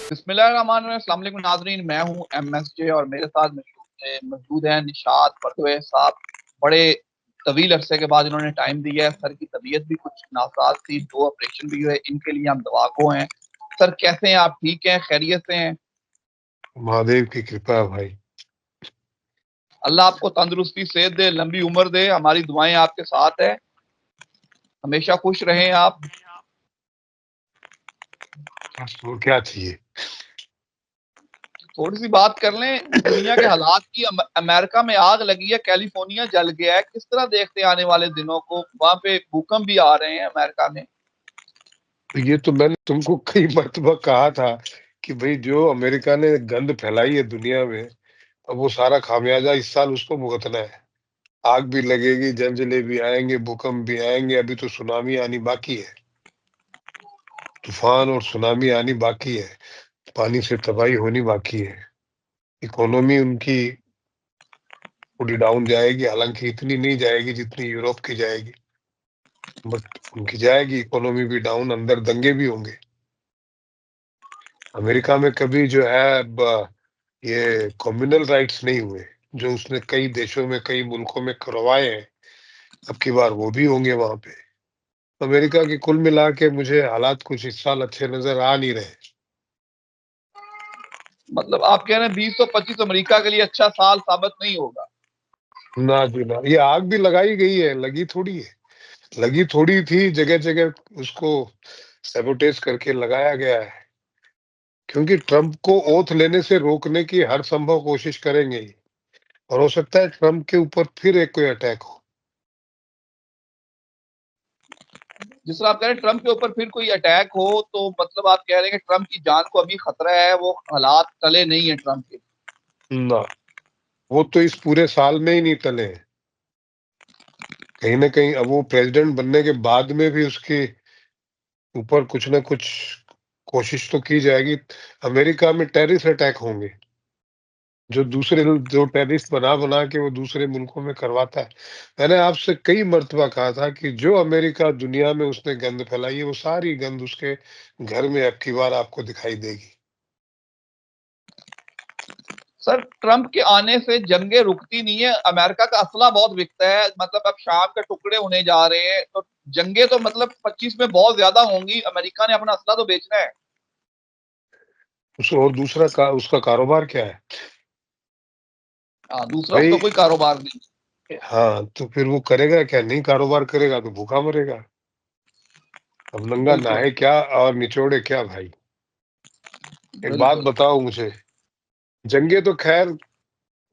बिस्मिल्लाहिर्रहमानिर्रहीम। अस्सलाम वालेकुम नाज़रीन, मैं हूं MSJ और मेरे साथ मौजूद हैं निशात परवेज साहब। बड़े तवील अरसे के बाद इन्होंने टाइम दिया है। सर की तबीयत भी कुछ नासाज थी, 2 ऑपरेशन भी हुए, इनके लिए हम दुआ को हैं। सर कैसे हैं आप? ठीक हैं? खैरियत से हैं? महादेव की कृपा है भाई। अल्लाह आपको तंदुरुस्ती, सेहत दे, लंबी उम्र दे। हमारी दुआएं आपके साथ है, हमेशा खुश रहें आप। वो क्या चाहिए? थोड़ी सी बात कर लें दुनिया के हालात की। अमेरिका में आग लगी है, कैलिफोर्निया जल गया है। किस तरह देखते हैं आने वाले दिनों को? वहां पे भूकंप भी आ रहे हैं अमेरिका में। ये तो मैंने तुमको कई मरतबा कहा था कि भाई जो अमेरिका ने गंद फैलाई है दुनिया में, अब वो सारा खामियाजा इस साल उसको भुगतना है। आग भी लगेगी, जलजले भी आएंगे, भूकंप भी आएंगे, अभी तो सुनामी आनी बाकी है। तूफान और सुनामी आनी बाकी है, पानी से तबाही होनी बाकी है। इकोनॉमी उनकी पूरी डाउन जाएगी, हालांकि इतनी नहीं जाएगी जितनी यूरोप की जाएगी, बट उनकी जाएगी इकोनॉमी भी डाउन, अंदर दंगे भी होंगे। अमेरिका में कभी जो है ये कम्युनल राइट्स नहीं हुए जो उसने कई देशों में, कई मुल्कों में करवाए हैं। अब की बार वो भी होंगे वहां पे। अमेरिका की कुल मिला के मुझे हालात कुछ इस साल अच्छे नजर आ नहीं रहे। मतलब आप कह रहे हैं 2025 अमेरिका के लिए अच्छा साल साबित नहीं होगा? ना जी ना, ये आग भी लगाई गई है, लगी थोड़ी है। लगी थोड़ी थी, जगह जगह उसको सैबोटेज करके लगाया गया है, क्योंकि ट्रंप को ओथ लेने से रोकने की हर संभव कोशिश करेंगे ही। और हो सकता है ट्रंप के ऊपर फिर एक कोई अटैक हो। जिस तरह आप कह रहे हैं ट्रंप के ऊपर फिर कोई अटैक हो, तो मतलब आप कह रहे हैं कि ट्रंप की जान को अभी खतरा है, वो हालात टले नहीं है ट्रंप के। ना, वो तो इस पूरे साल में ही नहीं टले हैं। कहीं ना कहीं अब वो प्रेसिडेंट बनने के बाद में भी उसके ऊपर कुछ ना कुछ कोशिश तो की जाएगी। अमेरिका में टेररिस्ट अटैक होंगे, जो टेररिस्ट बना बना के वो दूसरे मुल्कों में करवाता है। मैंने आपसे कई मर्तबा कहा था कि जो अमेरिका दुनिया में उसने गंद फैलाई है, वो सारी गंद उसके घर में अब की बार आपको दिखाई देगी। सर ट्रंप के आने से जंगे रुकती नहीं है। अमेरिका का असला बहुत बिकता है, मतलब अब शाम के टुकड़े होने जा रहे हैं, तो जंगे तो मतलब 25 में बहुत ज्यादा होंगी। अमेरिका ने अपना असला तो बेचना है। और दूसरा उसका कारोबार क्या है हाँ, दूसरा उसका भाई? कोई कारोबार नहीं। हाँ, तो फिर वो करेगा क्या? नहीं कारोबार करेगा तो भूखा मरेगा। अब नंगा बिल्कुल नहाए क्या और निचोड़े क्या भाई? एक बात बिल्कुल। बताओ मुझे, जंगे तो खैर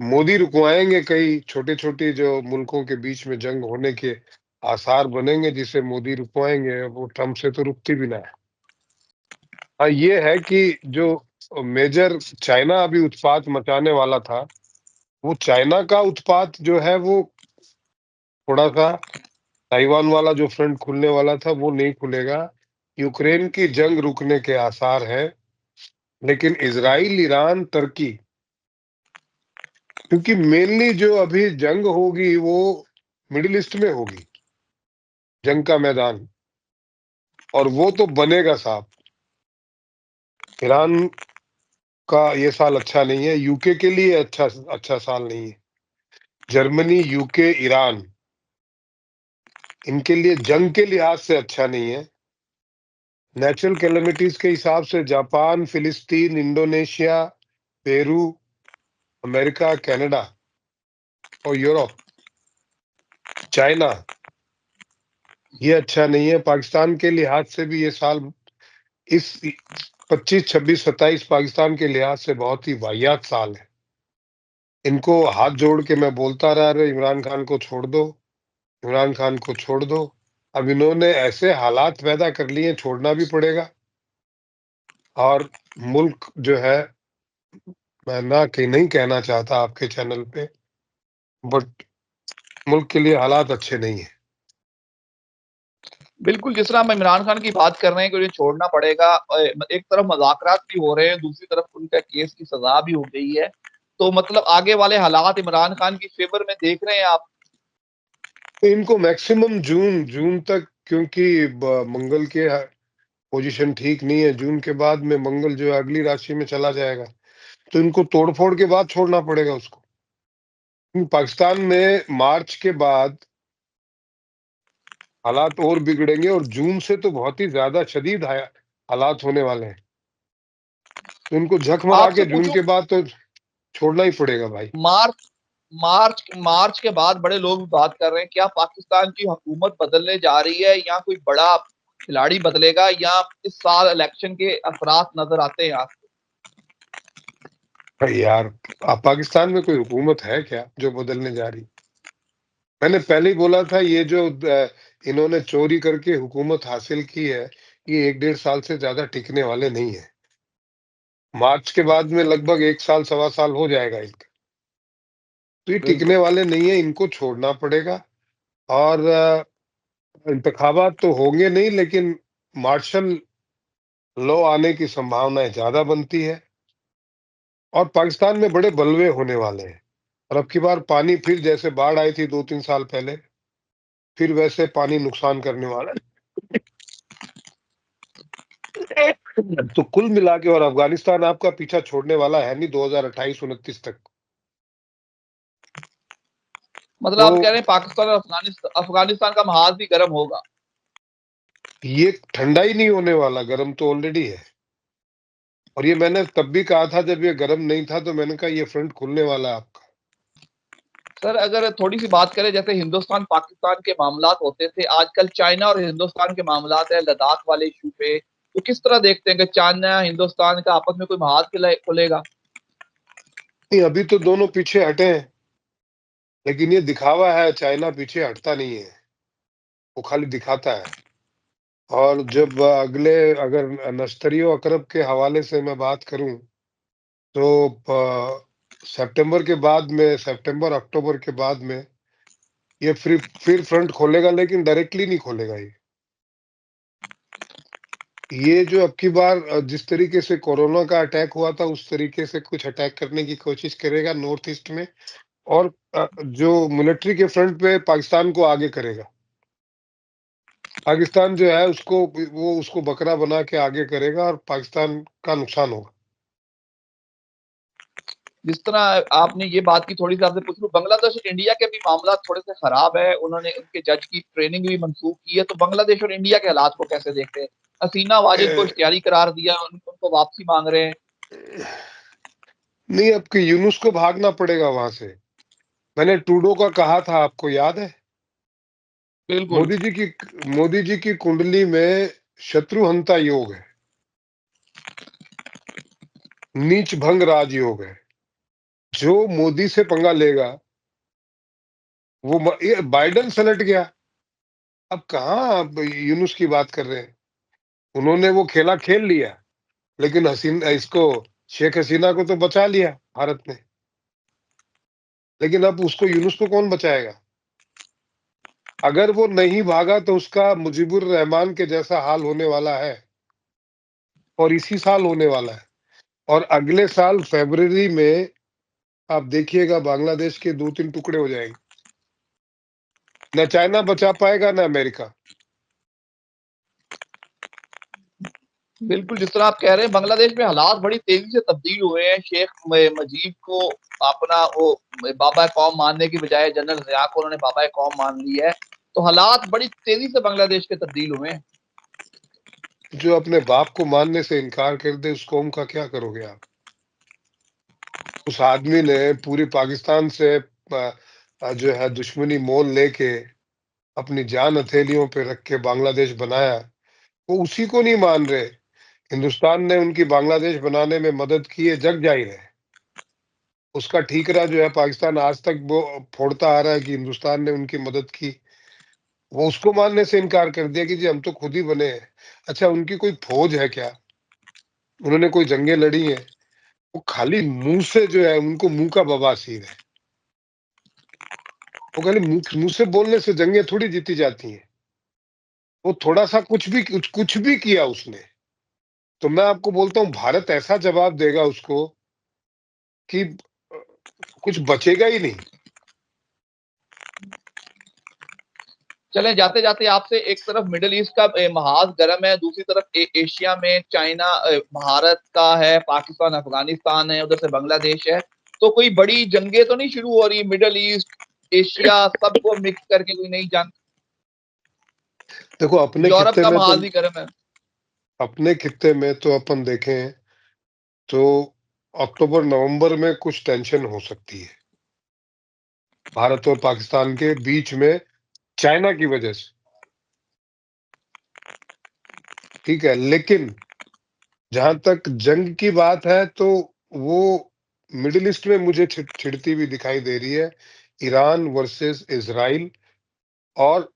मोदी रुकवाएंगे, कई छोटे छोटे जो मुल्कों के बीच में जंग होने के आसार बनेंगे जिसे मोदी रुकवाएंगे, वो ट्रम्प से तो रुकती भी ना है। हाँ, ये है कि जो मेजर चाइना अभी उत्पात मचाने वाला था, वो चाइना का उत्पात जो है वो थोड़ा सा, ताइवान वाला जो फ्रंट खुलने वाला था वो नहीं खुलेगा। यूक्रेन की जंग रुकने के आसार है, लेकिन इजराइल, ईरान, तुर्की, क्योंकि मेनली जो अभी जंग होगी वो मिडिल ईस्ट में होगी, जंग का मैदान, और वो तो बनेगा साहब। ईरान का ये साल अच्छा नहीं है, यूके के लिए अच्छा अच्छा साल नहीं है। जर्मनी, यूके, ईरान, इनके लिए जंग के लिहाज से अच्छा नहीं है। नेचुरल कैलेमिटीज के हिसाब से जापान, फिलिस्तीन, इंडोनेशिया, पेरू, अमेरिका, कनाडा और यूरोप, चाइना, ये अच्छा नहीं है। पाकिस्तान के लिहाज से भी ये साल, इस 25, 26, 27 पाकिस्तान के लिहाज से बहुत ही वाहियात साल है। इनको हाथ जोड़ के मैं बोलता रहा, रहे इमरान खान को छोड़ दो, इमरान खान को छोड़ दो। अब इन्होंने ऐसे हालात पैदा कर लिए, छोड़ना भी पड़ेगा। और मुल्क जो है, मैं ना कि नहीं कहना चाहता आपके चैनल पे, बट मुल्क के लिए हालात अच्छे नहीं है। बिल्कुल, जिस तरह हम इमरान खान की बात कर रहे हैं कि उन्हें छोड़ना पड़ेगा, एक तरफ मुज़ाकरात भी हो रहे हैं, दूसरी तरफ उनका केस की सजा भी हो गई है, तो मतलब आगे वाले हालात इमरान खान की फेवर में देख रहे हैं आप? तो इनको मैक्सिमम जून जून तक, क्योंकि मंगल के पोजीशन ठीक नहीं है। जून के बाद में मंगल जो है अगली राशि में चला जाएगा, तो इनको तोड़-फोड़ के बाद छोड़ना पड़ेगा उसको। पाकिस्तान में मार्च के बाद हालात और बिगड़ेंगे और जून से तो बहुत ही ज़्यादा शदीद हालात होने वाले हैं। तो इनको झक मरा आपसे के जून पूछूं, के बाद तो छोड़ना ही पड़ेगा भाई। मार्च मार्च मार्च के बाद बड़े लोग बात कर रहे हैं, क्या पाकिस्तान की हुकूमत बदलने जा रही है या कोई बड़ा खिलाड़ी बदलेगा, या इस साल इलेक्शन के असरात नजर आते हैं आपको? भाई यार, पाकिस्तान में कोई हुकूमत है क्या जो बदलने जा रही? मैंने पहले ही बोला था, ये जो इन्होंने चोरी करके हुकूमत हासिल की है, ये 1 डेढ़ साल से ज्यादा टिकने वाले नहीं है। मार्च के बाद में लगभग 1 साल 1.25 साल हो जाएगा इनका। तो ये टिकने बिल्कुल। वाले नहीं है, इनको छोड़ना पड़ेगा। और इंतखाबात तो होंगे नहीं, लेकिन मार्शल लॉ आने की संभावनाएं ज्यादा बनती है। और पाकिस्तान में बड़े बलवे होने वाले हैं। और अब की बार पानी फिर जैसे बाढ़ आई थी 2-3 साल पहले, फिर वैसे पानी नुकसान करने वाला है। तो कुल मिला के, और अफगानिस्तान आपका पीछा छोड़ने वाला है नहीं 2028-29 तक। मतलब तो आप कह रहे हैं पाकिस्तान और अफगानिस्तान अफगानिस्तान का महाज भी गर्म होगा? ये ठंडा ही नहीं होने वाला, गर्म तो ऑलरेडी है। और ये मैंने तब भी कहा था जब ये गर्म नहीं था, तो मैंने कहा ये फ्रंट खुलने वाला है आपका। सर, अगर थोड़ी सी बात करें, जैसे हिंदुस्तान पाकिस्तान के मामलात होते थे, आजकल चाइना और हिंदुस्तान के मामलात है लद्दाख वाले इशू पे, तो किस तरह देखते हैं कि चाइना हिंदुस्तान का आपस में कोई महाज खुलेगा? नहीं, अभी तो दोनों पीछे हटे हैं, लेकिन ये दिखावा है, चाइना पीछे हटता नहीं है, वो खाली दिखाता है। और जब अगर नश्तरियो अकरब के हवाले से मैं बात करूं, तो सितंबर अक्टूबर के बाद में ये फिर फ्रंट खोलेगा, लेकिन डायरेक्टली नहीं खोलेगा ये जो अब की बार जिस तरीके से कोरोना का अटैक हुआ था, उस तरीके से कुछ अटैक करने की कोशिश करेगा नॉर्थ ईस्ट में। और जो मिलिट्री के फ्रंट पे पाकिस्तान को आगे करेगा। पाकिस्तान जो है उसको बकरा बना के आगे करेगा, और पाकिस्तान का नुकसान होगा। जिस तरह आपने ये बात की, थोड़ी सी आपसे पूछ लूं, बांग्लादेश और इंडिया के भी मामला थोड़े से खराब है, उन्होंने उनके जज की ट्रेनिंग भी मंसूख की है, तो बांग्लादेश और इंडिया के हालात को कैसे देखते हैं? हसीना वाजिद को इख्तियारी करार दिया, उनको वापसी मांग रहे हैं। नहीं, अब कि यूनुस को भागना पड़ेगा वहां से। मैंने ट्रूडो का कहा था, आपको याद है? बिल्कुल। मोदी जी की मोदी जी की कुंडली में शत्रुहंता योग है, नीच भंग राजयोग है। जो मोदी से पंगा लेगा, ये बाइडेन सलट गया। अब कहाँ आप यूनुस की बात कर रहे हैं? उन्होंने वो खेला खेल लिया, लेकिन शेख हसीना को तो बचा लिया भारत ने। लेकिन अब उसको, यूनुस को कौन बचाएगा? अगर वो नहीं भागा तो उसका मुजीबुर रहमान के जैसा हाल होने वाला है, और इसी साल होने वाला है। और अगले साल फरवरी में आप देखिएगा, बांग्लादेश के 2-3 टुकड़े हो जाएंगे। न चाइना बचा पाएगा, न अमेरिका। बिल्कुल, जिस तरह आप कह रहे हैं, बांग्लादेश में हालात बड़ी तेजी से तब्दील हुए हैं। शेख मुजीब को अपना वो बाबा कौम मानने की बजाय जनरल ज़िया को उन्होंने बाबा कौम मान ली है, तो हालात बड़ी तेजी से बांग्लादेश के तब्दील हुए हैं। जो अपने बाप को मानने से इनकार कर दे, उस कौम का क्या करोगे आप? उस आदमी ने पूरी पाकिस्तान से जो है दुश्मनी मोल लेके अपनी जान हथेलियों पे रख के बांग्लादेश बनाया। वो उसी को नहीं मान रहे। हिंदुस्तान ने उनकी बांग्लादेश बनाने में मदद की है, जग जाहिर है। उसका ठीकरा जो है पाकिस्तान आज तक वो फोड़ता आ रहा है कि हिंदुस्तान ने उनकी मदद की। वो उसको मानने से इनकार कर दिया कि जी हम तो खुद ही बने हैं। अच्छा, उनकी कोई फौज है क्या? उन्होंने कोई जंगें लड़ी हैं? वो खाली मुंह से जो है, उनको मुंह का बवासीर है। वो खाली मुंह से बोलने से जंगें थोड़ी जीती जाती हैं। वो थोड़ा सा कुछ भी किया उसने, तो मैं आपको बोलता हूँ भारत ऐसा जवाब देगा उसको कि कुछ बचेगा ही नहीं। चले जाते जाते आपसे, एक तरफ मिडिल ईस्ट का महाज गर्म है, दूसरी तरफ एशिया में चाइना, भारत का है, पाकिस्तान अफगानिस्तान है, उधर से बांग्लादेश है। तो कोई बड़ी जंगे तो नहीं शुरू हो रही, मिडिल ईस्ट एशिया सबको मिक्स करके कोई नई जंग? देखो अपने यूरोप खित्ते का में तो, महाज ही गर्म है। अपने खित्ते में तो अपन देखें तो अक्टूबर नवंबर में कुछ टेंशन हो सकती है भारत और पाकिस्तान के बीच में, चाइना की वजह से। ठीक है, लेकिन जहां तक जंग की बात है तो वो मिडिल ईस्ट में मुझे छिड़ती हुई दिखाई दे रही है, ईरान वर्सेस इजराइल, और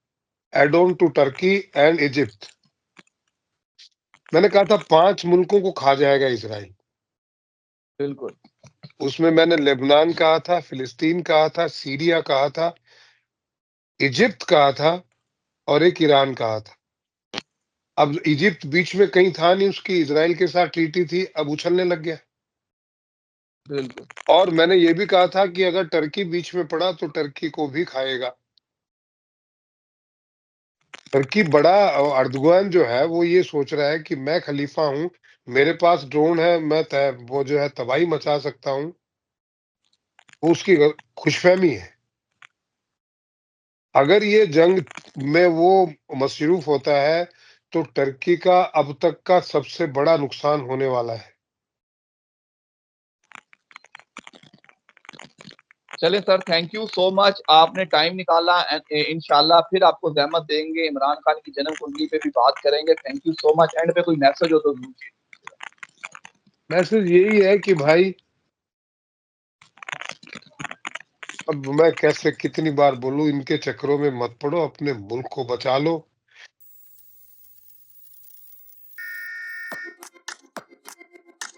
add on to Turkey and Egypt. मैंने कहा था 5 मुल्कों को खा जाएगा इजराइल। बिल्कुल। उसमें मैंने लेबनान कहा था, फिलिस्तीन कहा था, सीरिया कहा था, इजिप्ट कहा था, और एक ईरान कहा था। अब इजिप्ट बीच में कहीं था नहीं, उसकी इजराइल के साथ ट्रीटी थी, अब उछलने लग गया। बिल्कुल। और मैंने ये भी कहा था कि अगर टर्की बीच में पड़ा तो टर्की को भी खाएगा। टर्की बड़ा, अर्दोगान जो है वो ये सोच रहा है कि मैं खलीफा हूं, मेरे पास ड्रोन है, मैं वो जो है तबाही मचा सकता हूं, वो उसकी खुशफहमी है। अगर ये जंग में वो मसरूफ होता है तो टर्की का अब तक का सबसे बड़ा नुकसान होने वाला है। चले sir, thank you so much, आपने टाइम निकाला। इंशाल्लाह फिर आपको जहमत देंगे, इमरान खान की जन्म कुंडली पे भी बात करेंगे। Thank you so much. And पे कोई मैसेज हो तो दीजिए। मैसेज यही है कि भाई, अब मैं कैसे कितनी बार बोलूं, इनके चक्करों में मत पड़ो, अपने मुल्क को बचा लो।